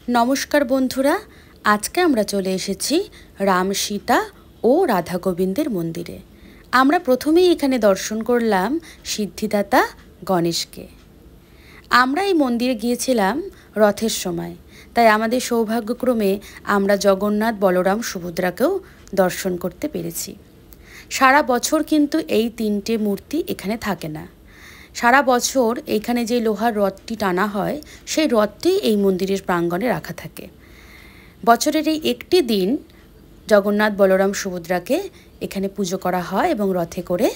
নমস্কার বন্ধুরা, আজকে আমরা চলে এসেছি রাম সীতা ও রাধা গোবিন্দের মন্দিরে। আমরা প্রথমেই এখানে দর্শন করলাম সিদ্ধিদাতা গণেশকে। আমরা এই মন্দিরে গিয়েছিলাম রথের সময়, তাই আমাদের সৌভাগ্যক্রমে আমরা জগন্নাথ, বলরাম, সুভদ্রাকেও দর্শন করতে পেরেছি। সারা বছর কিন্তু এই তিনটে মূর্তি এখানে থাকে না। সারা বছর এখানে যে লোহার রথটি টানা হয়, সেই রথটি এই মন্দিরের প্রাঙ্গণে রাখা থাকে। বছরের এই একটি দিন জগন্নাথ, বলরাম, সুভদ্রাকে এখানে পুজো করা হয় এবং রথে করে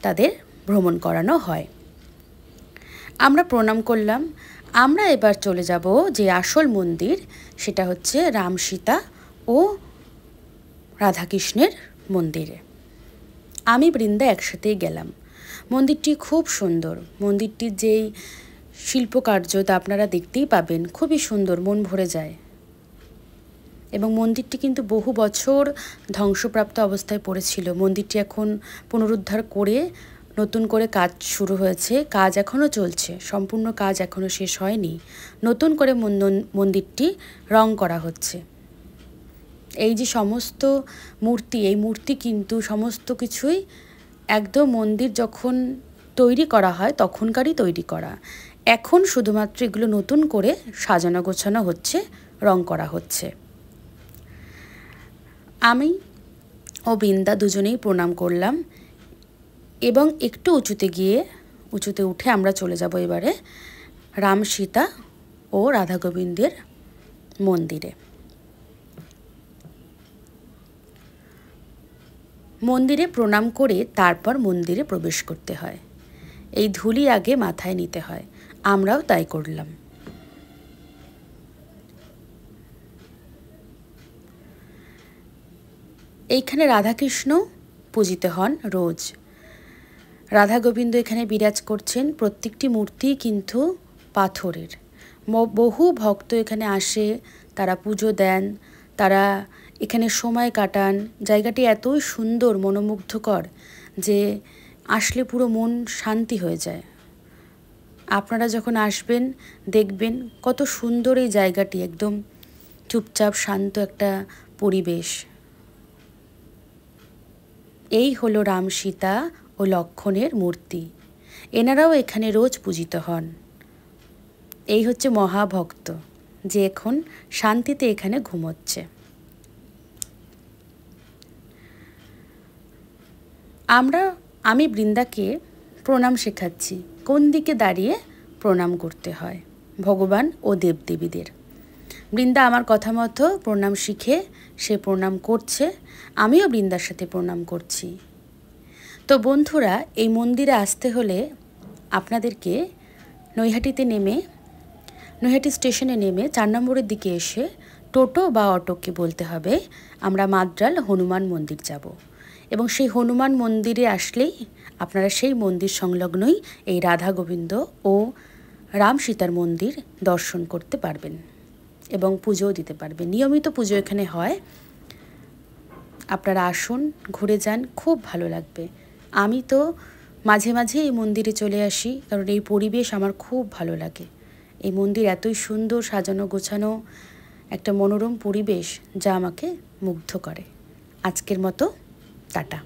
তাদের ভ্রমণ করানো হয়। আমরা প্রণাম করলাম। আমরা এবার চলে যাব যে আসল মন্দির, সেটা হচ্ছে রাম, সীতা ও রাধাকৃষ্ণের মন্দিরে। আমি বৃন্দা একসাথেই গেলাম। মন্দিরটি খুব সুন্দর। মন্দিরটির যেই শিল্পকার্য তা আপনারা দেখতেই পাবেন, খুবই সুন্দর, মন ভরে যায়। এবং মন্দিরটি কিন্তু বহু বছর ধ্বংসপ্রাপ্ত অবস্থায় পড়েছিল। মন্দিরটি এখন পুনরুদ্ধার করে নতুন করে কাজ শুরু হয়েছে। কাজ এখনও চলছে, সম্পূর্ণ কাজ এখনও শেষ হয়নি। নতুন করে মন্দিরটি রং করা হচ্ছে। এই যে সমস্ত মূর্তি, এই মূর্তি কিন্তু সমস্ত কিছুই একদম মন্দির যখন তৈরি করা হয় তখনকারই তৈরি করা। এখন শুধুমাত্র এগুলো নতুন করে সাজানো গোছানো হচ্ছে, রং করা হচ্ছে। আমি ও বৃন্দা দুজনেই প্রণাম করলাম এবং একটু উঁচুতে উঠে আমরা চলে যাব এবারে রাম, সীতা ও রাধা গোবিন্দের মন্দিরে। মন্দিরে প্রণাম করে তারপর মন্দিরে প্রবেশ করতে হয়। এই ধুলি আগে মাথায় নিতে হয়। আমরাও তাই করলাম। এইখানে রাধাকৃষ্ণ পূজিত হন রোজ। রাধা গোবিন্দ এখানে বিরাজ করছেন। প্রত্যেকটি মূর্তি কিন্তু পাথরের। বহু ভক্ত এখানে আসে, তারা পুজো দেন, তারা এখানে সময় কাটান। জায়গাটি এতই সুন্দর, মনোমুগ্ধকর যে আসলে পুরো মন শান্তি হয়ে যায়। আপনারা যখন আসবেন দেখবেন কত সুন্দর এই জায়গাটি, একদম চুপচাপ শান্ত একটা পরিবেশ। এই হলো রাম, সীতা ও লক্ষ্মণের মূর্তি। এনারাও এখানে রোজ পূজিত হন। এই হচ্ছে মহাভক্ত, যে এখন শান্তিতে এখানে ঘুমোচ্ছে। আমি বৃন্দাকে প্রণাম শেখাচ্ছি, কোন দিকে দাঁড়িয়ে প্রণাম করতে হয় ভগবান ও দেবদেবীদের। বৃন্দা আমার কথা মতো প্রণাম শিখে সে প্রণাম করছে। আমিও বৃন্দার সাথে প্রণাম করছি। তো বন্ধুরা, এই মন্দিরে আসতে হলে আপনাদেরকে নৈহাটি স্টেশনে নেমে 4 নম্বরের দিকে এসে টোটো বা অটোকে বলতে হবে আমরা মাদ্রাল হনুমান মন্দির যাব। এবং সেই হনুমান মন্দিরে আসলেই আপনারা সেই মন্দির সংলগ্নই এই রাধা গোবিন্দ ও রাম সীতার মন্দির দর্শন করতে পারবেন এবং পুজোও দিতে পারবেন। নিয়মিত পুজো এখানে হয়। আপনারা আসুন, ঘুরে যান, খুব ভালো লাগবে। আমি তো মাঝে মাঝে এই মন্দিরে চলে আসি, কারণ এই পরিবেশ আমার খুব ভালো লাগে। এই মন্দির এতই সুন্দর, সাজানো গোছানো একটা মনোরম পরিবেশ, যা আমাকে মুগ্ধ করে। আজকের মতো টাটা।